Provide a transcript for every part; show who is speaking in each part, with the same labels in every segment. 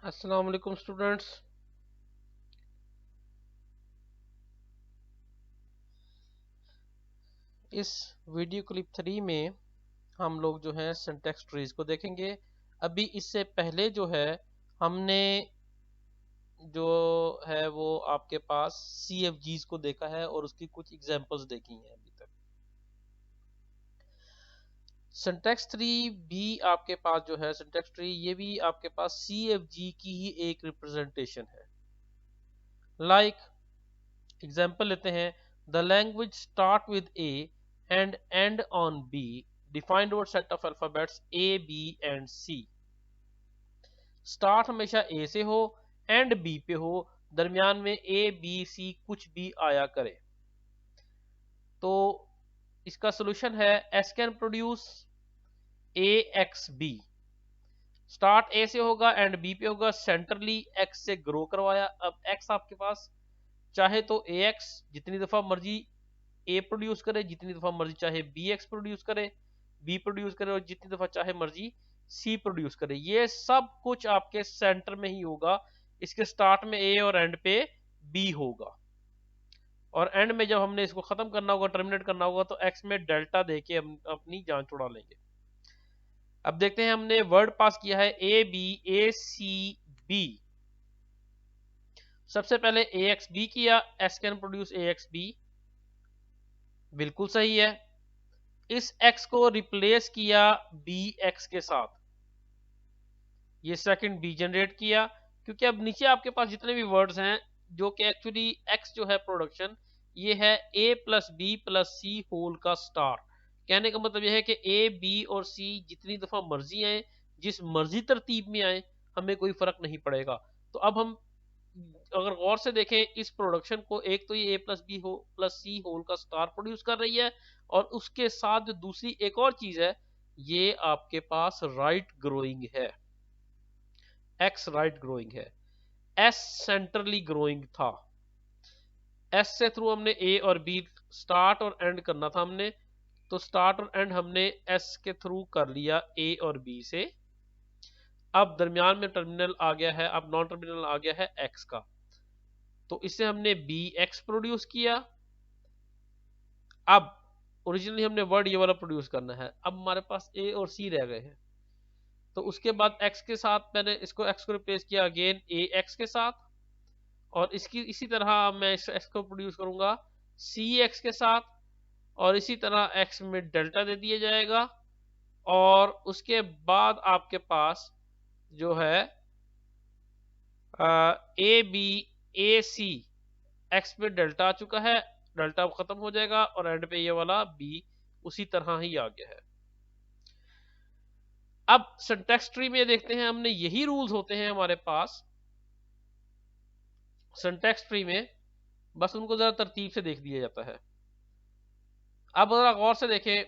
Speaker 1: अस्सलाम वालेकुम स्टूडेंट्स। इस वीडियो क्लिप 3 में हम लोग जो है सिंटैक्स ट्रीज को देखेंगे। अभी इससे पहले जो है हमने जो है वो आपके पास CFGs को देखा है और उसकी कुछ एग्जांपल्स देखी हैं अभी तक। सिंटैक्स ट्री भी आपके पास जो है सिंटैक्स ट्री ये भी आपके पास CFG की ही एक रिप्रेजेंटेशन है। लाइक एग्जाम्पल लेते हैं, the language start with A and end on B, defined over set of alphabets A B and C. Start हमेशा ए से हो, एंड बी पे हो, दरमियान में ए बी सी कुछ भी आया करे। तो इसका सोल्यूशन है S can produce a x B. Start A से होगा, एंड बी पे होगा, सेंट्रली एक्स से ग्रो करवाया। अब एक्स आपके पास चाहे तो ए एक्स जितनी दफा मर्जी ए प्रोड्यूस करे, जितनी दफा मर्जी चाहे बी एक्स प्रोड्यूस करे, बी प्रोड्यूस करे, और जितनी दफा चाहे मर्जी सी प्रोड्यूस करे। ये सब कुछ आपके सेंटर में ही होगा। इसके स्टार्ट में ए और एंड पे बी होगा, और एंड में जब हमने इसको खत्म करना होगा, टर्मिनेट करना होगा, तो एक्स में डेल्टा देके हम अपनी जान छुड़ा लेंगे। अब देखते हैं, हमने वर्ड पास किया है A B A C B. सबसे पहले ए एक्स बी किया, S can produce a x B, बिल्कुल सही है। इस x को रिप्लेस किया बी एक्स के साथ, ये सेकंड बी जनरेट किया, क्योंकि अब नीचे आपके पास जितने भी वर्ड्स हैं जो कि एक्चुअली x जो है प्रोडक्शन, ये है a plus B plus C whole का स्टार। कहने का मतलब यह है कि a b और c जितनी दफा मर्जी आए, जिस मर्जी तरतीब में आए, हमें कोई फर्क नहीं पड़ेगा। तो अब हम अगर गौर से देखें इस प्रोडक्शन को, एक तो ये a प्लस बी हो प्लस सी होल का स्टार प्रोड्यूस कर रही है, और उसके साथ जो दूसरी एक और चीज है, ये आपके पास राइट ग्रोइंग है। x राइट ग्रोइंग है, s सेंट्रली ग्रोइंग था। s से थ्रू हमने a और b स्टार्ट और एंड करना था हमने, तो स्टार्ट और एंड हमने s के थ्रू कर लिया a और b से। अब दरमियान में टर्मिनल आ गया है, अब नॉन टर्मिनल आ गया है x का, तो इससे हमने बी एक्स प्रोड्यूस किया। अब ओरिजिनली हमने वर्ड ये वाला प्रोड्यूस करना है, अब हमारे पास ए और सी रह गए हैं, तो उसके बाद एक्स के साथ मैंने इसको एक्स को रिप्लेस किया अगेन ए एक्स के साथ, और इसकी इसी तरह मैं इस एक्स को प्रोड्यूस करूंगा सी एक्स के साथ, और इसी तरह एक्स में डेल्टा दे दिया जाएगा। और उसके बाद आपके पास जो है A B A C, X पे डेल्टा आ चुका है, डेल्टा खत्म हो जाएगा, और एंड पे ये वाला बी उसी तरह ही आ गया है। अब सिंटैक्स ट्री में देखते हैं, हमने यही रूल्स होते हैं हमारे पास सिंटैक्स ट्री में, बस उनको जरा तरतीब से देख दिया जाता है। अब जरा गौर से देखें,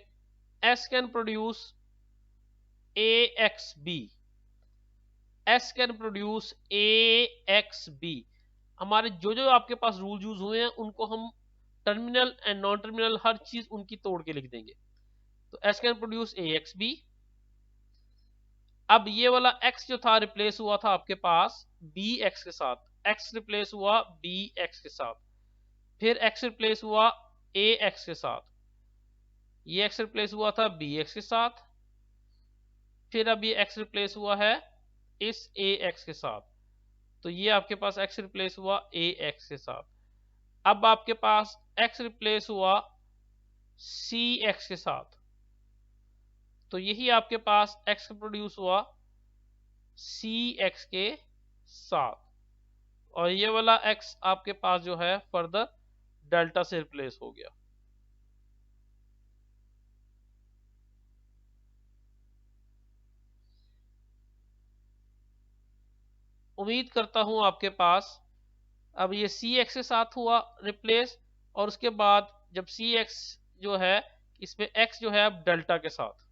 Speaker 1: S can produce a x B, S can produce a x B. हमारे जो जो आपके पास रूल यूज हुए हैं उनको हम टर्मिनल एंड नॉन टर्मिनल हर चीज उनकी तोड़ के लिख देंगे। तो एस कैन प्रोड्यूस ए एक्स बी। अब ये वाला x जो था रिप्लेस हुआ था आपके पास बी एक्स के साथ, x रिप्लेस हुआ बी एक्स के साथ, फिर x रिप्लेस हुआ ए एक्स के साथ, ये x रिप्लेस हुआ था बी एक्स के साथ, फिर अब ये x रिप्लेस हुआ है इस ए एक्स के साथ, तो ये आपके पास x रिप्लेस हुआ ए एक्स के साथ। अब आपके पास x रिप्लेस हुआ सी एक्स के साथ, तो यही आपके पास x प्रोड्यूस हुआ सी एक्स के साथ, और ये वाला x आपके पास जो है फर्दर डेल्टा से रिप्लेस हो गया। उम्मीद करता हूं आपके पास अब ये सी एक्स के साथ हुआ रिप्लेस, और उसके बाद जब सी एक्स जो है इसमें x जो है अब डेल्टा के साथ,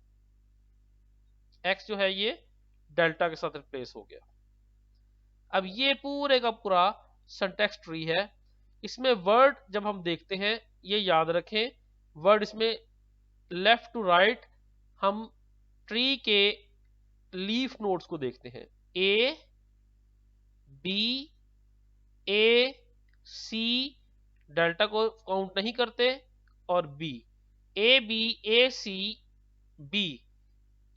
Speaker 1: x जो है ये डेल्टा के साथ रिप्लेस हो गया। अब ये पूरे का पूरा सिंटैक्स ट्री है। इसमें वर्ड जब हम देखते हैं, ये याद रखें, वर्ड इसमें लेफ्ट टू राइट हम ट्री के लीफ नोड्स को देखते हैं, A B A C delta को काउंट नहीं करते, और B A B A C B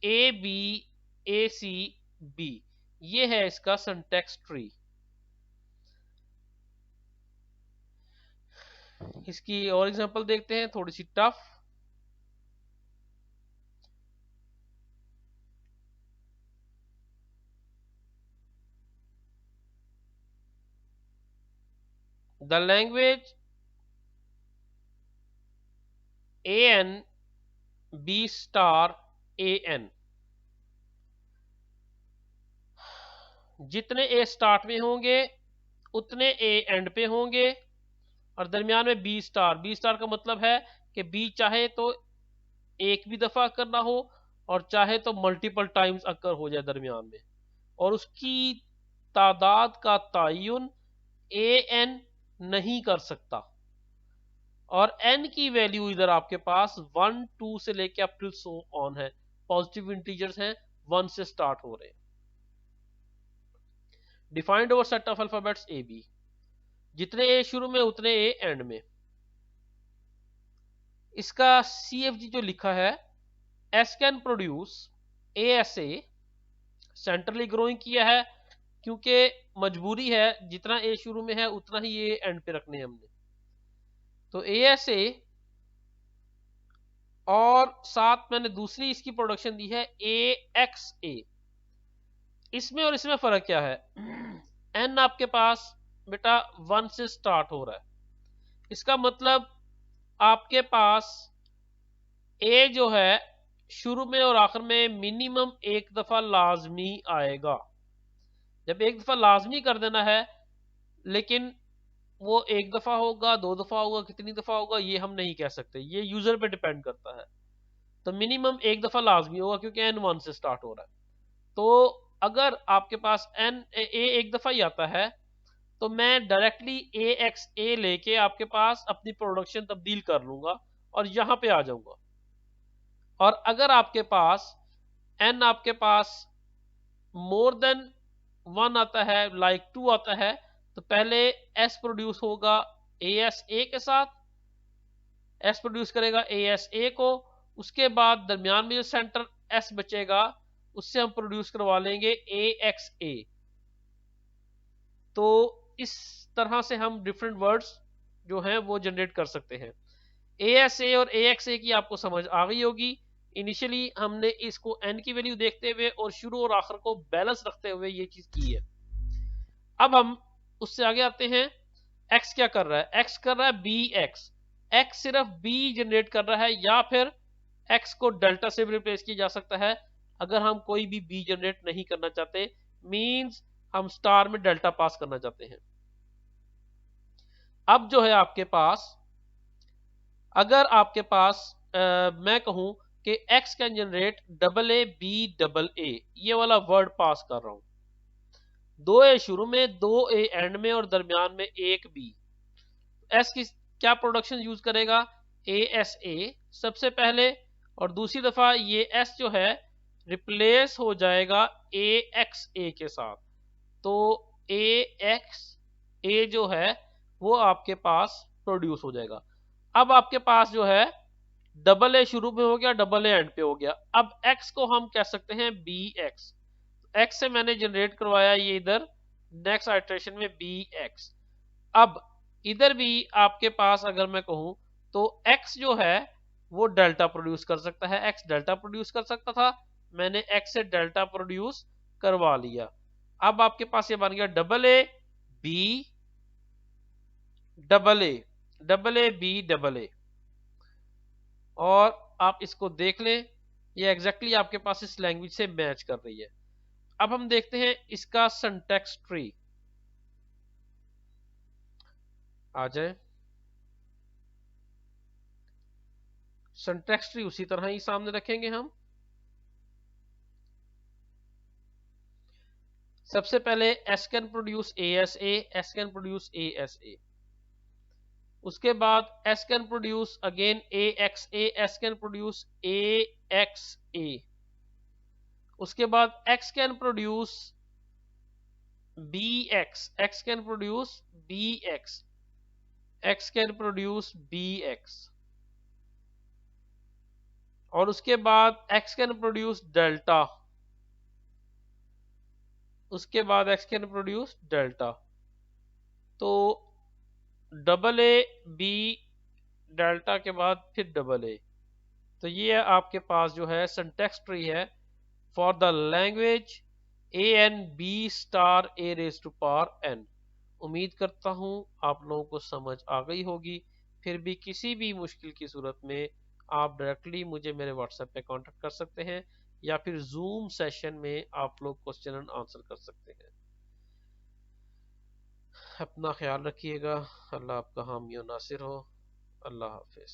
Speaker 1: A B A C B, ये है इसका सिंटैक्स ट्री। इसकी और एग्जांपल देखते हैं, थोड़ी सी tough. The language AN B star AN, जितने ए स्टार्ट में होंगे उतने ए एंड पे होंगे, और दरमियान में बी स्टार। बी स्टार का मतलब है कि बी चाहे तो एक भी दफा करना हो और चाहे तो मल्टीपल टाइम्स अकर हो जाए दरमियान में, और उसकी तादाद का तयन AN नहीं कर सकता। और n की वैल्यू इधर आपके पास 1 2 से लेके अप टू सो ऑन है, पॉजिटिव इंटीजर्स हैं, 1 से स्टार्ट हो रहे हैं। Defined over set of alphabets A B, जितने ए शुरू में उतने ए एंड में। इसका CFG जो लिखा है, S can produce ASA, centrally growing किया है क्योंकि मजबूरी है, जितना ए शुरू में है उतना ही ये एंड पे रखने हैं हमने। तो ASA, और साथ मैंने दूसरी इसकी प्रोडक्शन दी है AXA। इसमें और इसमें फर्क क्या है? n आपके पास बेटा 1 से स्टार्ट हो रहा है, इसका मतलब आपके पास a जो है शुरू में और आखिर में मिनिमम एक दफा लाजमी आएगा। जब एक दफा लाजमी कर देना है, लेकिन वो एक दफा होगा, 2 दफा होगा, कितनी दफा होगा ये हम नहीं कह सकते, ये यूजर पे डिपेंड करता है। तो मिनिमम एक दफा लाजमी होगा क्योंकि n 1 से स्टार्ट हो रहा है। तो अगर आपके पास n a एक दफा ही आता है, तो मैं डायरेक्टली AXA लेके आपके पास अपनी प्रोडक्शन तब्दील कर लूंगा और यहां पे आ जाऊंगा। और अगर आपके पास n आपके पास मोर देन 1 आता है, लाइक 2 आता है, तो पहले S प्रोड्यूस होगा ASA के साथ, S प्रोड्यूस करेगा ASA को, उसके बाद दरमियान में जो सेंटर S बचेगा उससे हम प्रोड्यूस करवा लेंगे AXA। तो इस तरह से हम डिफरेंट वर्ड्स जो हैं वो जनरेट कर सकते हैं। ASA और AXA की आपको समझ आ गई होगी। इनिशियली हमने इसको n की वैल्यू देखते हुए और शुरू और आखिर को बैलेंस रखते हुए ये चीज की है। अब हम उससे आगे आते हैं। x क्या कर रहा है? x कर रहा है BX। x सिर्फ b जनरेट कर रहा है, या फिर x को डेल्टा से भी रिप्लेस किया जा सकता है अगर हम कोई भी b जनरेट नहीं करना चाहते, मींस हम स्टार में डेल्टा पास करना चाहते हैं। अब जो है आपके पास, अगर आपके पास मैं कहूं कि x कैन जनरेट AA ये वाला वर्ड पास कर रहा हूं, 2 ए शुरू में, 2 ए एंड में, और दरमियान में एक बी। s की क्या प्रोडक्शन यूज करेगा? ASA सबसे पहले, और दूसरी दफा ये s जो है रिप्लेस हो जाएगा AXA के साथ। तो AXA जो है वो आपके पास प्रोड्यूस हो जाएगा। अब आपके पास जो है AA शुरू में हो गया, AA एंड पे हो गया। अब x को हम कह सकते हैं BX। x से मैंने जनरेट करवाया ये इधर नेक्स्ट आइटरेशन में BX। अब इधर भी आपके पास अगर मैं कहूं तो x जो है वो डेल्टा प्रोड्यूस कर सकता है। x डेल्टा प्रोड्यूस कर सकता था, मैंने x से डेल्टा प्रोड्यूस करवा लिया। अब आपके पास ये बन गया AA और आप इसको देख लें, ये एग्जैक्टली आपके पास इस लैंग्वेज से मैच कर रही है। अब हम देखते हैं इसका सिंटैक्स ट्री। आ जाए, सिंटैक्स ट्री उसी तरह ही सामने रखेंगे हम। सबसे पहले S can produce ASA, S can produce ASA। उसके बाद S can produce again AXA, S can produce AXA। उसके बाद X can produce B X can produce B X can produce B X, और उसके बाद एक्स कैन प्रोड्यूस डेल्टा, उसके बाद X can produce delta. तो डबल ए बी डेल्टा के बाद फिर डबल ए। तो ये आपके पास जो है सिंटैक्स ट्री है for the language A N B star A raise to power N. उम्मीद करता हूं आप लोगों को समझ आ गई होगी। फिर भी किसी भी मुश्किल की सूरत में आप डायरेक्टली मुझे मेरे व्हाट्सएप पे कांटेक्ट कर सकते हैं, या फिर जूम सेशन में आप लोग क्वेश्चन एंड आंसर कर सकते हैं। अपना ख्याल रखिएगा। अल्लाह आपका हामी और नासिर हो। अल्लाह हाफिज।